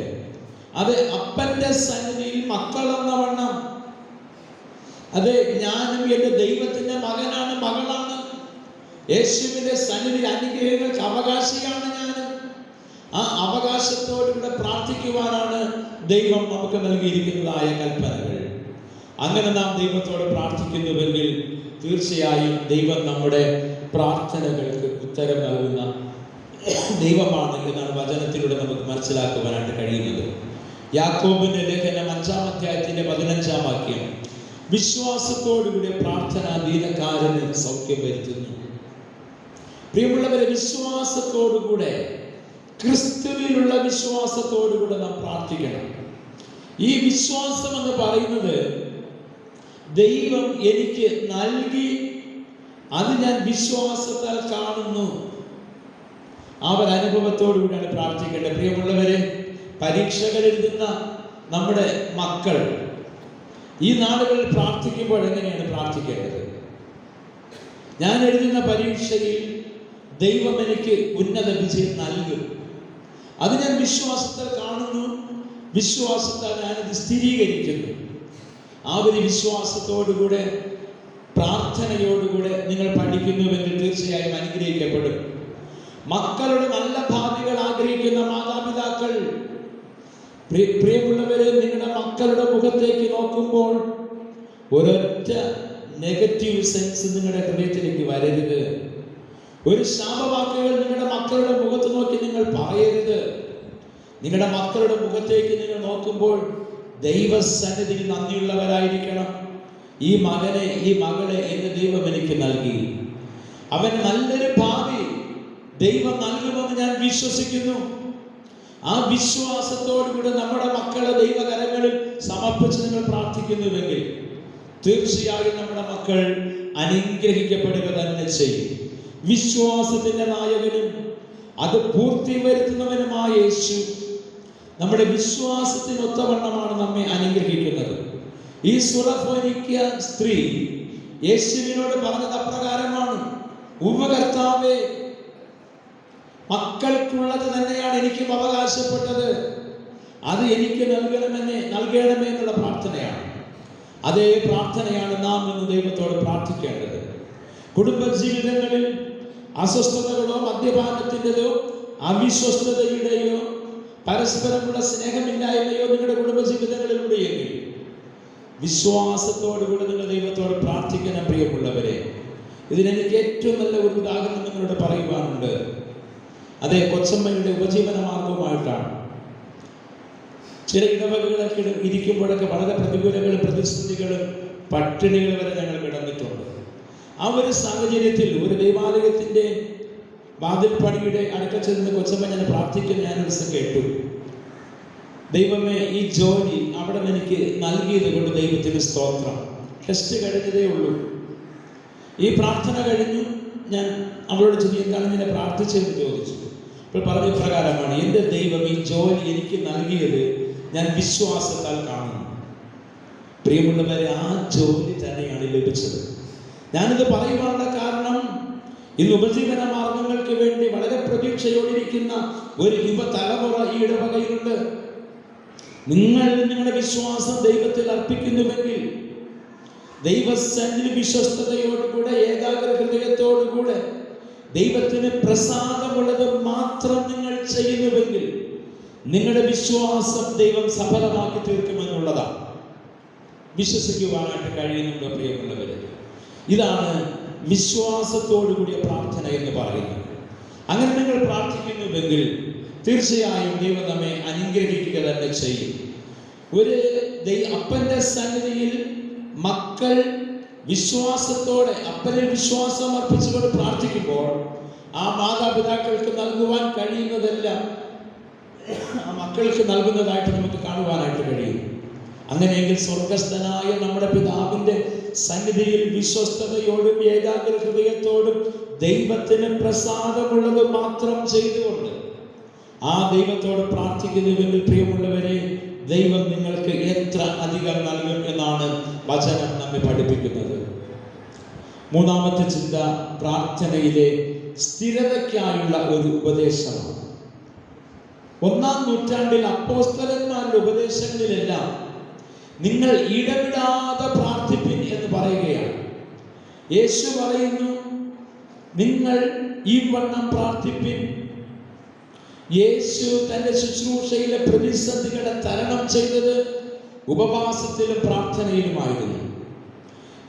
Speaker 1: അത് അപ്പന്റെ സന്നിധിയിൽ മക്കളെന്ന വണ്ണം, അത് ഞാനും എൻ്റെ ദൈവത്തിൻ്റെ മകനാണ്, മകളാണ്, യേശുവിൻ്റെ സന്നിധിയിൽ അനുഗ്രഹങ്ങൾക്ക് അവകാശിയാണ് ഞാൻ. ആ അവകാശത്തോടുകൂടെ പ്രാർത്ഥിക്കുവാനാണ് ദൈവം നമുക്ക് നൽകിയിരിക്കുന്നതായ കൽപ്പനകൾ. അങ്ങനെ നാം ദൈവത്തോട് പ്രാർത്ഥിക്കുന്നുവെങ്കിൽ തീർച്ചയായും ദൈവം നമ്മുടെ പ്രാർത്ഥനകൾക്ക് ഉത്തരം നൽകുന്ന ദൈവമാണ് എന്നാണ് വചനത്തിലൂടെ നമുക്ക് മനസ്സിലാക്കുവാനായിട്ട് കഴിയുന്നത്. യാക്കോബിന്റെ ലേഖനം 5-ാം അധ്യായത്തിന്റെ 15-ാം വാക്യം, വിശ്വാസത്തോടുകൂടി പ്രാർത്ഥന ദീനക്കാരന് സൗഖ്യം വരുത്തുന്നു. പ്രിയമുള്ളവരെ, വിശ്വാസത്തോടുകൂടെ, ക്രിസ്തുവിലുള്ള വിശ്വാസത്തോടുകൂടെ നാം പ്രാർത്ഥിക്കണം. ഈ വിശ്വാസം എന്ന് പറയുന്നത് ദൈവം എനിക്ക് നൽകി, അത് ഞാൻ വിശ്വാസത്താൽ കാണുന്നു. ആ ഒരു അനുഭവത്തോടുകൂടിയാണ് പ്രാർത്ഥിക്കേണ്ടത്. പ്രിയമുള്ളവരെ, പരീക്ഷകൾ എഴുതുന്ന നമ്മുടെ മക്കൾ ഈ നാളുകളിൽ പ്രാർത്ഥിക്കുമ്പോൾ എങ്ങനെയാണ് പ്രാർത്ഥിക്കേണ്ടത്? ഞാൻ എഴുതുന്ന പരീക്ഷയിൽ ദൈവം എനിക്ക് ഉന്നത വിജയം നൽകും, അത് ഞാൻ വിശ്വാസത്താൽ കാണുന്നു, വിശ്വാസത്താൽ ഞാനത് സ്ഥിരീകരിക്കുന്നു. ആ ഒരു വിശ്വാസത്തോടുകൂടെ, പ്രാർത്ഥനയോടുകൂടെ നിങ്ങൾ പഠിക്കുന്നുവെങ്കിൽ തീർച്ചയായും അനുഗ്രഹിക്കപ്പെടും. മക്കളുടെ നല്ല ഭാവികൾ ആഗ്രഹിക്കുന്ന മാതാപിതാക്കൾ, പ്രിയമുള്ളവരെ, നിങ്ങളുടെ മക്കളുടെ മുഖത്തേക്ക് നോക്കുമ്പോൾ ഒരൊറ്റ നെഗറ്റീവ് സെൻസ് നിങ്ങളുടെ ഹൃദയത്തിലേക്ക് വരരുത്. ഒരു ശാപവാക്കുകൾ നിങ്ങളുടെ മക്കളുടെ മുഖത്ത് നോക്കി നിങ്ങൾ പറയരുത്. നിങ്ങളുടെ മക്കളുടെ മുഖത്തേക്ക് നിങ്ങൾ നോക്കുമ്പോൾ ദൈവസന്നിധിയിൽ നന്ദിയുള്ളവരായിരിക്കണം. ഈ മകനെ, ഈ മകളെ എന്ന് ദൈവം എനിക്ക് നൽകി. അവൻ നല്ലൊരു ഭാവി ദൈവം നൽകുമെന്ന് ഞാൻ വിശ്വസിക്കുന്നു. ആ വിശ്വാസത്തോടുകൂടി നമ്മുടെ മക്കളെ ദൈവകരങ്ങളിൽ സമർപ്പിച്ച് നിങ്ങൾ പ്രാർത്ഥിക്കുന്നുവെങ്കിൽ തീർച്ചയായും നമ്മുടെ മക്കൾ അനുഗ്രഹിക്കപ്പെടുക തന്നെ ചെയ്യും. വിശ്വാസത്തിന്റെ നായകനും അത് പൂർത്തി വരുത്തുന്നവനുമായ യേശു നമ്മുടെ വിശ്വാസത്തിനൊത്തവണ്ണമാണ് നമ്മെ അനുഗ്രഹിക്കുന്നത്. ഈ സുറഫോനിക്യ സ്ത്രീ യേശുവിനോട് പറഞ്ഞത് അപ്രകാരമാണ്: ഉപകർത്താവേ, മക്കൾക്കുള്ളത് തന്നെയാണ് എനിക്കും അവകാശപ്പെട്ടത്, അത് എനിക്ക് നൽകണമേ എന്നുള്ള പ്രാർത്ഥനയാണ്. അതേ പ്രാർത്ഥനയാണ് നാം ഇന്ന് ദൈവത്തോട് പ്രാർത്ഥിക്കേണ്ടത്. കുടുംബജീവിതങ്ങളിൽ അസ്വസ്ഥതകളോ മദ്യപാനത്തിൻ്റെതോ അവിശ്വസ്തതയുടെയോ പരസ്പരമുള്ള സ്നേഹമില്ലായ്മയോ നിങ്ങളുടെ കുടുംബജീവിതങ്ങളിലൂടെയെങ്കിൽ വിശ്വാസത്തോടുകൂടി നിങ്ങൾ ദൈവത്തോട് പ്രാർത്ഥിക്കണം. പ്രിയമുള്ളവരെ, ഇതിനെനിക്ക് ഏറ്റവും നല്ല ഒരു ഉദാഹരണം നിങ്ങളോട് പറയുവാനുണ്ട്. അതേ കൊച്ചമ്മയുടെ ഉപജീവന മാർഗവുമായിട്ടാണ്. ചില ഇടവകകളൊക്കെ ഇരിക്കുമ്പോഴൊക്കെ വളരെ പ്രതികൂലങ്ങളും പ്രതിസന്ധികളും പട്ടിണികൾ വരെ ഞങ്ങൾ കിടന്നിട്ടുണ്ട്. ആ ഒരു സാഹചര്യത്തിൽ ഒരു ദൈവാലയത്തിൻ്റെ വാതിൽപ്പടിയുടെ അടുക്ക ചെന്ന് കൊച്ചമ്മ ഞാൻ പ്രാർത്ഥിക്കുന്ന ഞാനൊരു ദിവസം കേട്ടു: ദൈവമേ, ഈ ജോലി അവിടെ എനിക്ക് നൽകിയത് കൊണ്ട് ദൈവത്തിന് സ്തോത്രം. ടെസ്റ്റ് കഴിഞ്ഞതേ ഉള്ളൂ. ഈ പ്രാർത്ഥന കഴിഞ്ഞു. ഞാൻ അവളോട് ചോദിച്ചു, എന്താണ് ഞാൻ പ്രാർത്ഥിച്ചതെന്ന് ചോദിച്ചു. അപ്പോൾ പറഞ്ഞ പ്രകാരമാണ്: എൻ്റെ ദൈവം ഈ ജോലി എനിക്ക് നൽകിയത് ഞാൻ വിശ്വാസത്താൽ കാണുന്നു. പ്രിയമുള്ളവരെ, ആ ജോലി തന്നെയാണ് ലഭിച്ചത്. ഞാനിത് പറയുവാനുള്ള കാരണം, ഇന്ന് ഉപജീവന മാർഗങ്ങൾക്ക് വേണ്ടി വളരെ പ്രതീക്ഷയോടിരിക്കുന്ന ഒരു യുവതലമുറ ഈ ഇടവകയിലുണ്ട്. നിങ്ങൾ നിങ്ങളുടെ വിശ്വാസം ദൈവത്തിൽ അർപ്പിക്കുന്നുവെങ്കിൽ, ദൈവസന്നിധിയിൽ വിശ്വസ്തയോടുകൂടെ ഏകാഗ്ര ഹൃദയത്തോടുകൂടെ ദൈവത്തിന് പ്രസാദമുള്ളത് മാത്രം നിങ്ങൾ ചെയ്യുന്നുവെങ്കിൽ നിങ്ങളുടെ വിശ്വാസം ദൈവം സഫലമാക്കി തീർക്കുമെന്നുള്ളതാണ്. വിശ്വസിക്കുവാനായിട്ട് കഴിയുന്നുണ്ടോ പ്രിയമുള്ളവരെ? ഇതാണ് വിശ്വാസത്തോടുകൂടിയ പ്രാർത്ഥന എന്ന് പറയുന്നത്. അങ്ങനെ നിങ്ങൾ പ്രാർത്ഥിക്കുന്നുവെങ്കിൽ തീർച്ചയായും ദൈവം നമ്മെ അനുഗ്രഹിക്കുക തന്നെ ചെയ്യും. ഒരു അപ്പന്റെ സന്നിധിയിൽ മക്കൾ വിശ്വാസത്തോടെ അപ്പനെ വിശ്വാസം അർപ്പിച്ചുകൊണ്ട് പ്രാർത്ഥിക്കുമ്പോൾ ആ മാതാപിതാക്കൾക്ക് നൽകുവാൻ കഴിയുന്നതെല്ലാം ആ മക്കൾക്ക് നൽകുന്നതായിട്ട് നമുക്ക് കാണുവാനായിട്ട് കഴിയും. അങ്ങനെയെങ്കിൽ സ്വർഗസ്ഥനായ നമ്മുടെ പിതാവിന്റെ സന്നിധിയിൽ വിശ്വസ്തയോടും ഏകാഗ്ര ഹൃദയത്തോടും ദൈവത്തിന് പ്രസാദമുള്ളത് മാത്രം ചെയ്തുകൊണ്ട് ആ ദൈവത്തോട് പ്രാർത്ഥിക്കുന്നുവെങ്കിൽ പ്രിയമുള്ളവരെ, ദൈവം നിങ്ങൾക്ക് എത്ര അധികം നൽകും എന്നാണ് വചനം നമ്മെ പഠിപ്പിക്കുന്നത്. മൂന്നാമത്തെ ചിന്ത പ്രാർത്ഥനയിലെ സ്ഥിരതയ്ക്കായുള്ള ഒരു ഉപദേശമാണ്. 1-ാം നൂറ്റാണ്ടിൽ അപ്പോസ്തലന്മാരുടെ ഉപദേശങ്ങളിലെല്ലാം നിങ്ങൾ ഇടവിടാതെ പ്രാർത്ഥിപ്പിൻ എന്ന് പറയുകയാണ്. യേശു പറയുന്നു, നിങ്ങൾ ഈ വണ്ണം പ്രാർത്ഥിപ്പിൻ. യേശു തന്റെ ശുശ്രൂഷയിലെ പ്രതിസന്ധികളെ തരണം ചെയ്തത് ഉപവാസത്തിലും പ്രാർത്ഥനയിലുമായിരുന്നു.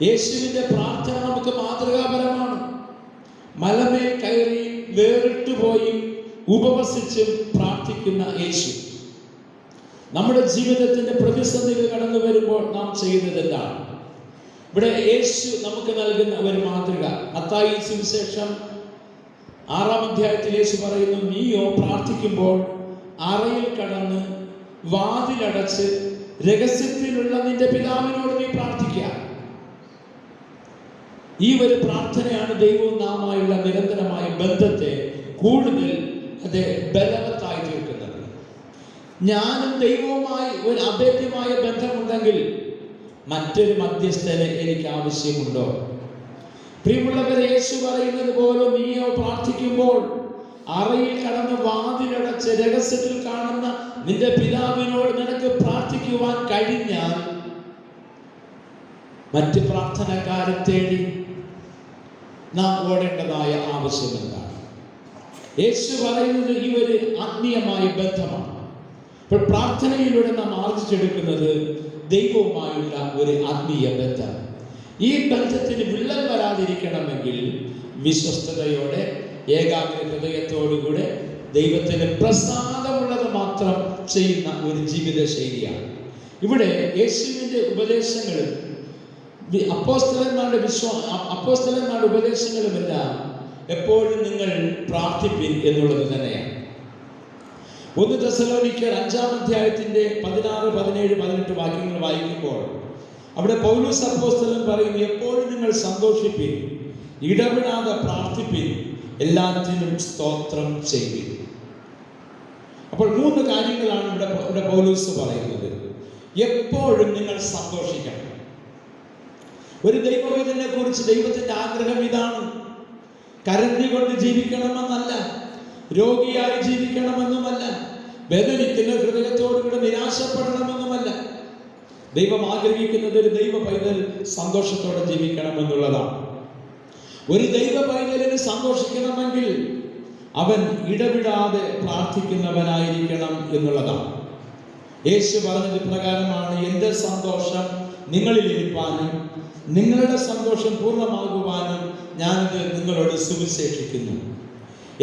Speaker 1: യേശുവിന്റെ പ്രാർത്ഥന നമുക്ക് മാതൃകാപരമാണ്. മലമേൽ കയറി വേറിട്ടുപോയി ഉപവസിച്ചും പ്രാർത്ഥിക്കുന്ന യേശു നമ്മുടെ ജീവിതത്തിന്റെ പ്രതിസന്ധികൾ കടന്നു വരുമ്പോൾ നാം ചെയ്യുന്നത് എന്താണ്? ഇവിടെ യേശു നമുക്ക് നൽകുന്ന ഒരു മാതൃക. മത്തായി സുവിശേഷം 6-ാം അധ്യായത്തിൽ യേശു പറയുന്നു, നീയോ പ്രാർത്ഥിക്കുമ്പോൾ അറയിൽ കടന്ന് വാതിലടച്ച് രഹസ്യത്തിലുള്ള നിന്റെ പിതാവിനോട് നീ പ്രാർത്ഥിക്കുക. ഈ ഒരു പ്രാർത്ഥനയാണ് ദൈവവും നാമായുള്ള നിരന്തരമായ ബന്ധത്തെ കൂടുതൽ അത് ബലവത്തായി തീർക്കുന്നത്. ഞാനും ദൈവവുമായി ഒരു അഭേദ്യമായ ബന്ധമുണ്ടെങ്കിൽ മറ്റൊരു മധ്യസ്ഥനെ എനിക്ക് ആവശ്യമുണ്ടോ? പ്രിയമുള്ളവരെ, യേശു പറയുന്നത് പോലെ നീയോ പ്രാർത്ഥിക്കുമ്പോൾ അറയിൽ കടന്ന് വാതിലടച്ച് രഹസ്യത്തിൽ കാണുന്ന നിന്റെ പിതാവിനോട് നിനക്ക് പ്രാർത്ഥിക്കുവാൻ കഴിഞ്ഞാൽ മറ്റ് പ്രാർത്ഥനക്കാരെ തേടി നാം ഓടേണ്ടതായ ആവശ്യം എന്താണ്? യേശു പറയുന്നത് ഈ ഒരു ആത്മീയമായ ബന്ധമാണ്. ഇപ്പോൾ പ്രാർത്ഥനയിലൂടെ നാം ആർജിച്ചെടുക്കുന്നത് ദൈവവുമായുള്ള ഒരു ആത്മീയ ബന്ധം. ഈ ബന്ധത്തിന് വിള്ളൽ വരാതിരിക്കണമെങ്കിൽ വിശ്വസ്തയോടെ ഏകാഗ്ര ഹൃദയത്തോടുകൂടെ ദൈവത്തിന് പ്രസാദമുള്ളത് മാത്രം ചെയ്യുന്ന ഒരു ജീവിത ശൈലിയാണ്. ഇവിടെ യേശുവിൻ്റെ ഉപദേശങ്ങളും അപ്പോസ്തലന്മാരുടെ ഉപദേശങ്ങളുമെല്ലാം എപ്പോഴും നിങ്ങൾ പ്രാർത്ഥിപ്പിൻ എന്നുള്ളത് തന്നെയാണ്. 1 തെസ്സലോനിക്കർ 5-ാം അധ്യായത്തിന്റെ 16, 17, 18 വാക്യങ്ങൾ വായിക്കുമ്പോൾ അവിടെ പൗലോസ് അപ്പോസ്തലൻ പറയും, എപ്പോഴും നിങ്ങൾ സന്തോഷിപ്പിൻ, ഇടവിടാതെ പ്രാർത്ഥിപ്പിൻ, എല്ലാത്തിനും സ്തോത്രം ചെയ്യുവിൻ. അപ്പോൾ 3 കാര്യങ്ങളാണ് ഇവിടെ പൗലോസ് പറയുന്നത്. എപ്പോഴും നിങ്ങൾ സന്തോഷിക്കണം. ഒരു ദൈവവേദനെ കുറിച്ച് ദൈവത്തിന്റെ ആഗ്രഹം ഇതാണ്. കരഞ്ഞുകൊണ്ട് ജീവിക്കണമെന്നല്ല, രോഗിയായി ജീവിക്കണമെന്നുമല്ല, വേദനിക്കുന്ന ഹൃദയത്തോടുകൂടെ നിരാശപ്പെടണമെന്നുമല്ല. ദൈവം ആഗ്രഹിക്കുന്നത് ഒരു ദൈവ പൈതൽ സന്തോഷത്തോടെ ജീവിക്കണമെന്നുള്ളതാണ്. ഒരു ദൈവ പൈതലിന് സന്തോഷിക്കണമെങ്കിൽ അവൻ ഇടവിടാതെ പ്രാർത്ഥിക്കുന്നവനായിരിക്കണം എന്നുള്ളതാണ്. യേശു പറഞ്ഞത് പ്രകാരമാണ്, എൻ്റെ സന്തോഷം നിങ്ങളിൽ ഇരിപ്പാനും നിങ്ങളുടെ സന്തോഷം പൂർണ്ണമാകുവാനും ഞാനിത് നിങ്ങളോട് സുവിശേഷിക്കുന്നു.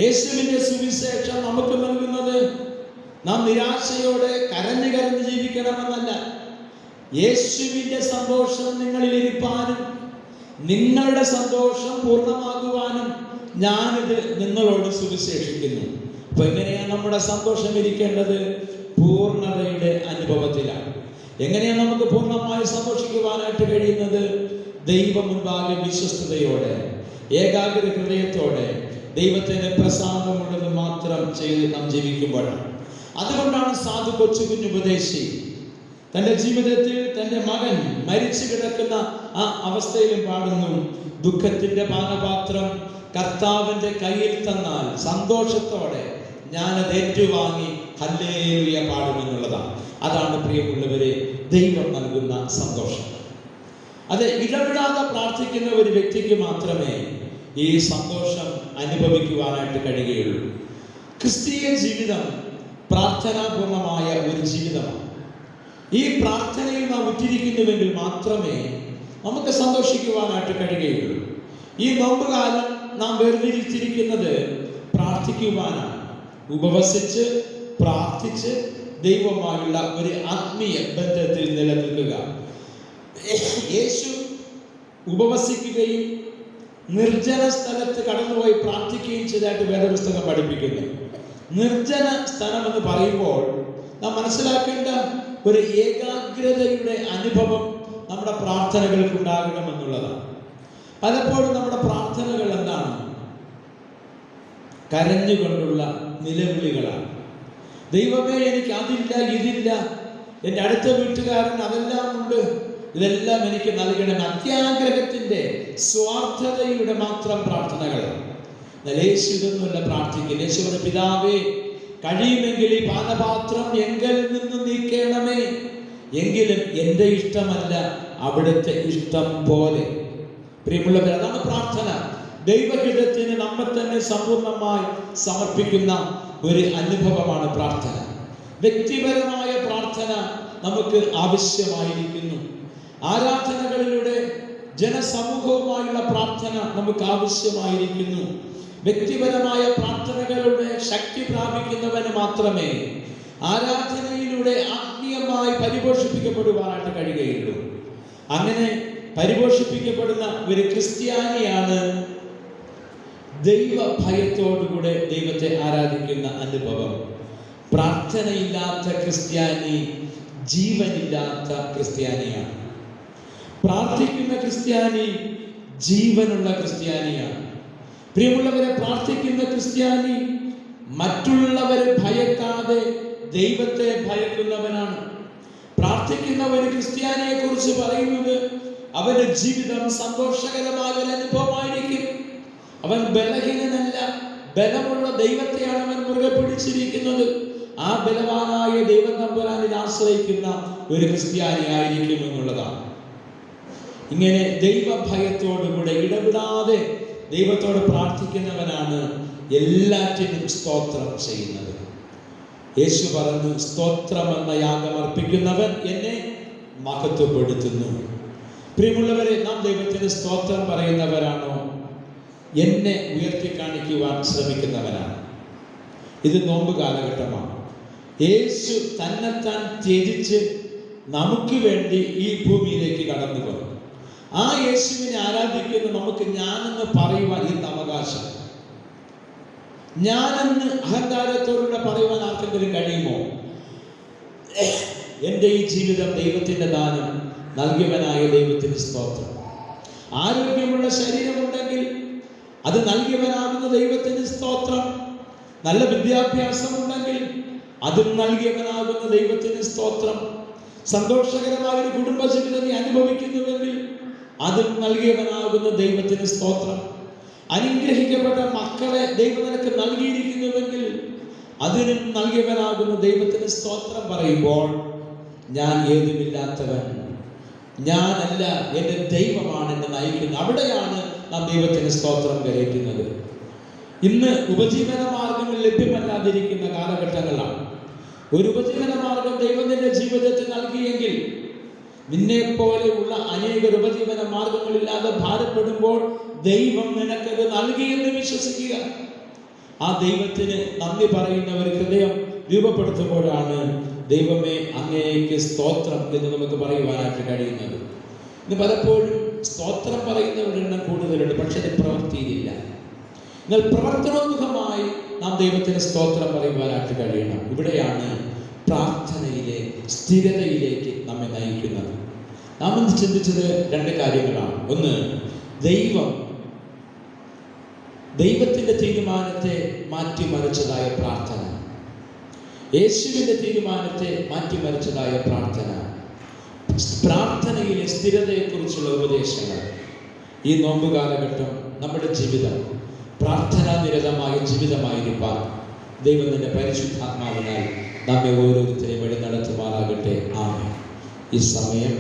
Speaker 1: യേശുവിൻ്റെ സുവിശേഷം നമുക്ക് നൽകുന്നത് നാം നിരാശയോടെ കരഞ്ഞു ജീവിക്കണമെന്നല്ല. യേശുവിൻ്റെ സന്തോഷം നിങ്ങളിൽ ഇരിപ്പാനും നിങ്ങളുടെ സന്തോഷം പൂർണ്ണമാകുവാനും ഞാനിത് നിങ്ങളോട് സുവിശേഷിക്കുന്നു. അപ്പൊ എങ്ങനെയാണ് നമ്മുടെ സന്തോഷം ഇരിക്കേണ്ടത്? പൂർണ്ണതയുടെ അനുഭവത്തിലാണ്. എങ്ങനെയാണ് നമുക്ക് പൂർണ്ണമായി സന്തോഷിക്കുവാനായിട്ട് കഴിയുന്നത്? ദൈവം മുൻപാകെ വിശ്വസ്തയോടെ, ഏകാഗ്ര ഹൃദയത്തോടെ, ദൈവത്തിന് പ്രസാദമുള്ളത് മാത്രം ചെയ്ത് നാം ജീവിക്കുമ്പോഴാണ്. അതുകൊണ്ടാണ് സാധു കൊച്ചുകുഞ്ഞ് ഉപദേശി തൻ്റെ ജീവിതത്തിൽ തൻ്റെ മകൻ മരിച്ചു കിടക്കുന്ന ആ അവസ്ഥയിലും പാടുന്നു, ദുഃഖത്തിന്റെ പാനപാത്രം കർത്താവിന്റെ കയ്യിൽ തന്നാൽ സന്തോഷത്തോടെ ഞാനത് ഏറ്റുവാങ്ങി ഹല്ലേലൂയ പാടുമെന്നുള്ളതാണ്. അതാണ് പ്രിയമുള്ളവരെ ദൈവം നൽകുന്ന സന്തോഷം. അത് ഇടപെടാതെ പ്രാർത്ഥിക്കുന്ന ഒരു വ്യക്തിക്ക് മാത്രമേ ഈ സന്തോഷം അനുഭവിക്കുവാനായിട്ട് കഴിയുകയുള്ളൂ. ക്രിസ്തീയ ജീവിതം പ്രാർത്ഥനാപൂർണമായ ഒരു ജീവിതമാണ്. ഈ പ്രാർത്ഥനയിൽ നാം ഉറ്റിരിക്കുന്നുവെങ്കിൽ മാത്രമേ നമുക്ക് സന്തോഷിക്കുവാനായിട്ട് കഴിയുകയുള്ളൂ. ഈ നോമ്പുകാലം നാം വേർതിരിച്ചിരിക്കുന്നത് പ്രാർത്ഥിക്കുവാനാണ്. ഉപവസിച്ച് പ്രാർത്ഥിച്ച് ദൈവമായുള്ള ഒരു ആത്മീയ ബന്ധത്തിൽ നിലനിൽക്കുക. യേശു ഉപവസിക്കുകയും നിർജ്ജന സ്ഥലത്ത് കടന്നുപോയി പ്രാർത്ഥിക്കുകയും ചെയ്തതായിട്ട് വേദപുസ്തകം പഠിപ്പിക്കുന്നു. നിർജ്ജന സ്ഥലം എന്ന് പറയുമ്പോൾ നാം മനസ്സിലാക്കേണ്ട ഒരു ഏകാഗ്രതയുടെ അനുഭവം നമ്മുടെ പ്രാർത്ഥനകൾക്ക് ഉണ്ടാകണമെന്നുള്ളതാണ്. പലപ്പോഴും നമ്മുടെ പ്രാർത്ഥനകൾ എന്താണ്? കരഞ്ഞുകൊണ്ടുള്ള നിലവിളികളാണ്. ദൈവമേ, എനിക്ക് അതില്ല, ഇതില്ല, എൻ്റെ അടുത്ത വീട്ടുകാരൻ അതെല്ലാം ഉണ്ട്, ഇതെല്ലാം എനിക്ക് നൽകണം. അത്യാഗ്രഹത്തിന്റെ സ്വാർത്ഥതയുടെ മാത്രം പ്രാർത്ഥനകളാണ്. യേശു ഇതൊന്നുമല്ല പ്രാർത്ഥിക്കുന്നത്. യേശുവിന്റെ പിതാവേ, കഴിയുമെങ്കിൽ ഈ പാനപാത്രം എങ്കിൽ നിന്ന് നീക്കണമേ, എങ്കിലും എൻ്റെ ഇഷ്ടമല്ല അവിടുത്തെ ഇഷ്ടം പോലെ. പ്രിയമുള്ളവർ, അതാണ് പ്രാർത്ഥന. ദൈവഹിതത്തിന് നമ്മെ തന്നെ സമ്പൂർണ്ണമായി സമർപ്പിക്കുന്ന ഒരു അനുഭവമാണ് പ്രാർത്ഥന. വ്യക്തിപരമായ പ്രാർത്ഥന നമുക്ക് ആവശ്യമായിരിക്കുന്നു. ആരാധനകളിലൂടെ ജനസമൂഹവുമായുള്ള പ്രാർത്ഥന നമുക്ക് ആവശ്യമായിരിക്കുന്നു. വ്യക്തിപരമായ പ്രാർത്ഥനകളുടെ ശക്തി പ്രാപിക്കുന്നവന് മാത്രമേ ആരാധനയിലൂടെ ആത്മീയമായി പരിപോഷിപ്പിക്കപ്പെടുവാനായിട്ട് കഴിയുകയുള്ളൂ. അങ്ങനെ പരിപോഷിപ്പിക്കപ്പെടുന്ന ഒരു ക്രിസ്ത്യാനിയാണ് ദൈവ ഭയത്തോടുകൂടെ ദൈവത്തെ ആരാധിക്കുന്ന അനുഭവം. പ്രാർത്ഥനയില്ലാത്ത ക്രിസ്ത്യാനി ജീവനില്ലാത്ത ക്രിസ്ത്യാനിയാണ്. പ്രാർത്ഥിക്കുന്ന ക്രിസ്ത്യാനി ജീവനുള്ള ക്രിസ്ത്യാനിയാണ്. പ്രിയമുള്ളവരെ, പ്രാർത്ഥിക്കുന്ന ക്രിസ്ത്യാനി മറ്റുള്ളവരെ ഭയക്കാതെ ദൈവത്തെ ഭയക്കുന്നവനാണ്. പ്രാർത്ഥിക്കുന്ന ഒരു ക്രിസ്ത്യാനിയെ കുറിച്ച് പറയുന്നത് അവന്റെ ജീവിതം സന്തോഷകരമായ ഒരു അനുഭവമായിരിക്കും. അവൻ ബലഹീനനല്ല, ബലമുള്ള ദൈവത്തെയാണ് അവൻ മുറുകെ പിടിച്ചിരിക്കുന്നത്. ആ ബലവാനായ ദൈവം തമ്പുരാനിൽ ആശ്രയിക്കുന്ന ഒരു ക്രിസ്ത്യാനി ആയിരിക്കും എന്നുള്ളതാണ്. ഇങ്ങനെ ദൈവഭയത്തോടുകൂടെ ഇടപെടാതെ ദൈവത്തോട് പ്രാർത്ഥിക്കുന്നവനാണ് എല്ലാറ്റിനും സ്തോത്രം ചെയ്യുന്നത്. യേശു പറഞ്ഞു, സ്തോത്രം എന്ന യാഗം അർപ്പിക്കുന്നവൻ എന്നെ മഹത്വപ്പെടുത്തുന്നു. പ്രിയമുള്ളവരെ, നാം ദൈവത്തിന് സ്തോത്രം പറയുന്നവരാണോ? എന്നെ ഉയർത്തി കാണിക്കുവാൻ ശ്രമിക്കുന്നവരാണ്. ഇത് നോമ്പ് കാലഘട്ടമാണ്. യേശു തന്നെത്താൻ ത്യജിച്ച് നമുക്ക് വേണ്ടി ഈ ഭൂമിയിലേക്ക് കടന്നു വന്നു. ആ യേശുവിനെ ആരാധിക്കുന്ന നമുക്ക് ഞാനെന്ന് പറയുവാൻ ഇന്ന് അവകാശം. ഞാനെന്ന് അഹങ്കാരത്തോടുകൂടെ പറയുവാൻ ആർക്കെങ്കിലും കഴിയുമോ? എൻ്റെ ഈ ജീവിതം ദൈവത്തിൻ്റെ ദാനം, നൽകിയവനായ ദൈവത്തിന് സ്തോത്രം. ആരോഗ്യമുള്ള ശരീരമുണ്ടെങ്കിൽ അത് നൽകിയവനാകുന്ന ദൈവത്തിന് സ്തോത്രം. നല്ല വിദ്യാഭ്യാസമുണ്ടെങ്കിൽ അതും നൽകിയവനാകുന്ന ദൈവത്തിന് സ്തോത്രം. സന്തോഷകരമായ ഒരു കുടുംബജീവിതം നീ അനുഭവിക്കുന്നുവെങ്കിൽ അതും നൽകിയവനാകുന്ന ദൈവത്തിന് സ്തോത്രം. അനുഗ്രഹിക്കപ്പെട്ട മക്കളെ ദൈവം നിനക്ക് നൽകിയിരിക്കുന്നുവെങ്കിൽ അതിനും നൽകിയവനാകുന്ന ദൈവത്തിന് സ്തോത്രം പറയുമ്പോൾ, ഞാൻ ഏതുമില്ലാത്തവൻ, ഞാനല്ല, എൻ്റെ ദൈവമാണ് എന്നെ നയിക്കുന്നത്. അവിടെയാണ് നാം ദൈവത്തിന് സ്തോത്രം കരയറ്റുന്നത്. ഇന്ന് ഉപജീവന മാർഗങ്ങൾ ലഭ്യമല്ലാതിരിക്കുന്ന കാലഘട്ടങ്ങളാണ്. ഒരു ഉപജീവന മാർഗം ദൈവം നിന്റെ ജീവിതത്തിൽ നൽകിയെങ്കിൽ, നിന്നെ പോലെയുള്ള അനേക ഉപജീവന മാർഗങ്ങളില്ലാതെ ഭാരപ്പെടുമ്പോൾ ദൈവം നിനക്കത് നൽകിയെന്ന് വിശ്വസിക്കുക. ആ ദൈവത്തിന് നന്ദി പറയുന്ന ഒരു ഹൃദയം രൂപപ്പെടുത്തുമ്പോഴാണ് ദൈവമേ അങ്ങേക്ക് സ്തോത്രം എന്ന് നമുക്ക് പറയുവാനായിട്ട് കഴിയുന്നത്. ഇന്ന് പലപ്പോഴും സ്തോത്രം പറയുന്നവരുടെ എണ്ണം കൂടുതലുണ്ട്, പക്ഷെ അത് പ്രവൃത്തിയിലില്ല. എന്നാൽ പ്രവർത്തനോന്മുഖമായി നാം ദൈവത്തിന് സ്തോത്രം പറയുവാനായിട്ട് കഴിയണം. ഇവിടെയാണ് പ്രാർത്ഥനയിലെ സ്ഥിരതയിലേക്ക് നമ്മെ നയിക്കുന്നത്. നാം ഇന്ന് ചിന്തിച്ചത് രണ്ട് കാര്യങ്ങളാണ്. ഒന്ന്, ദൈവത്തിൻ്റെ തീരുമാനത്തെ മാറ്റിമറിച്ചതായ പ്രാർത്ഥന, യേശുവിൻ്റെ തീരുമാനത്തെ മാറ്റിമറിച്ചതായ പ്രാർത്ഥന, പ്രാർത്ഥനയിലെ സ്ഥിരതയെക്കുറിച്ചുള്ള ഉപദേശങ്ങൾ. ഈ നോമ്പ് കാലഘട്ടം നമ്മുടെ ജീവിതം പ്രാർത്ഥനാനിരതമായ ജീവിതമായിരിക്കാൻ ദൈവം തന്റെ പരിശുദ്ധാത്മാവിനാൽ നമ്മെ ഓരോരുത്തരെയും വഴി നടത്തുമാറാകട്ടെ. ആമേൻ. ഈ സമയം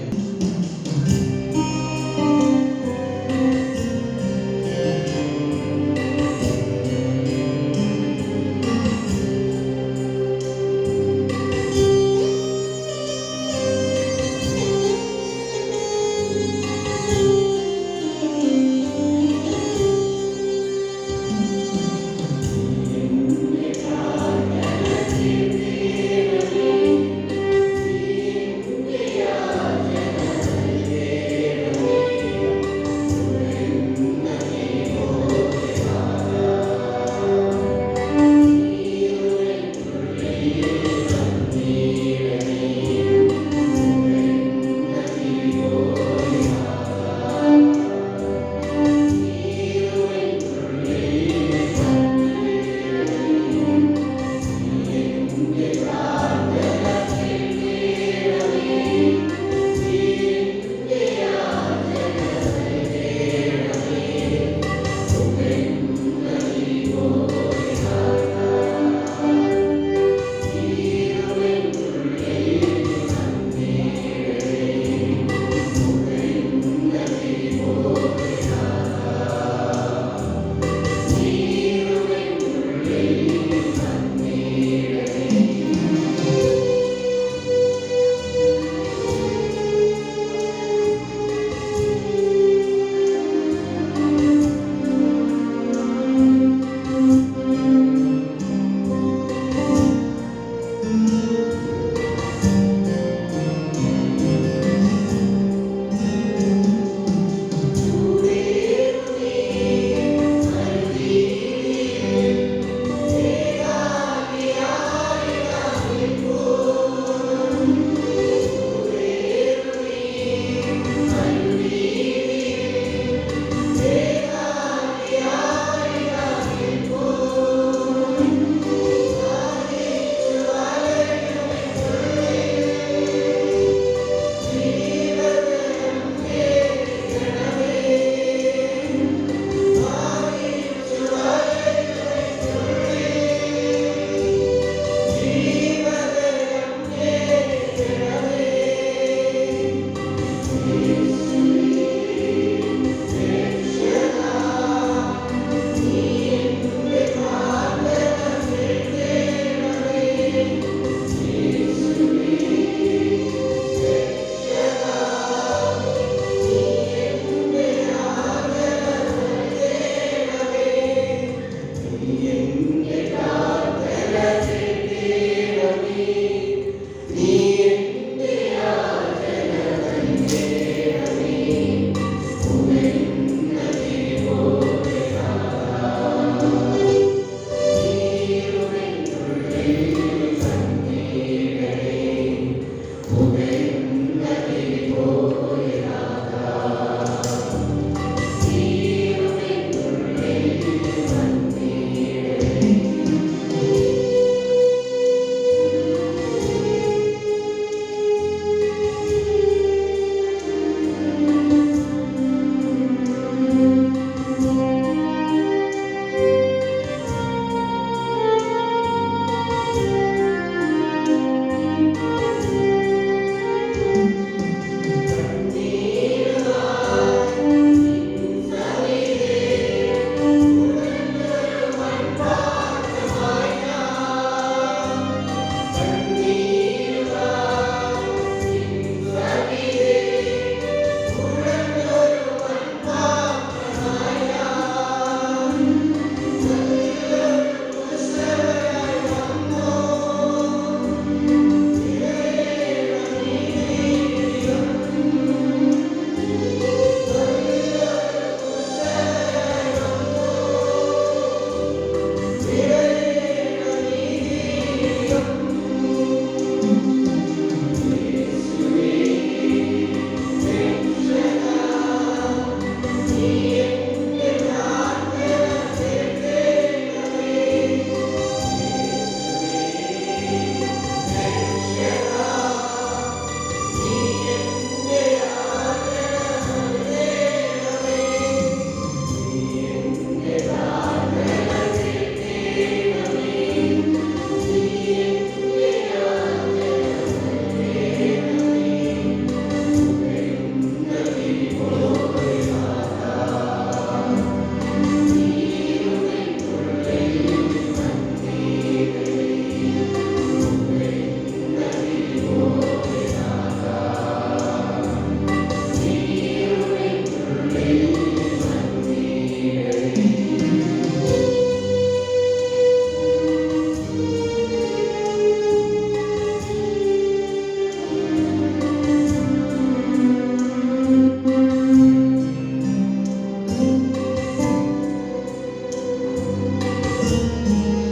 Speaker 2: നീ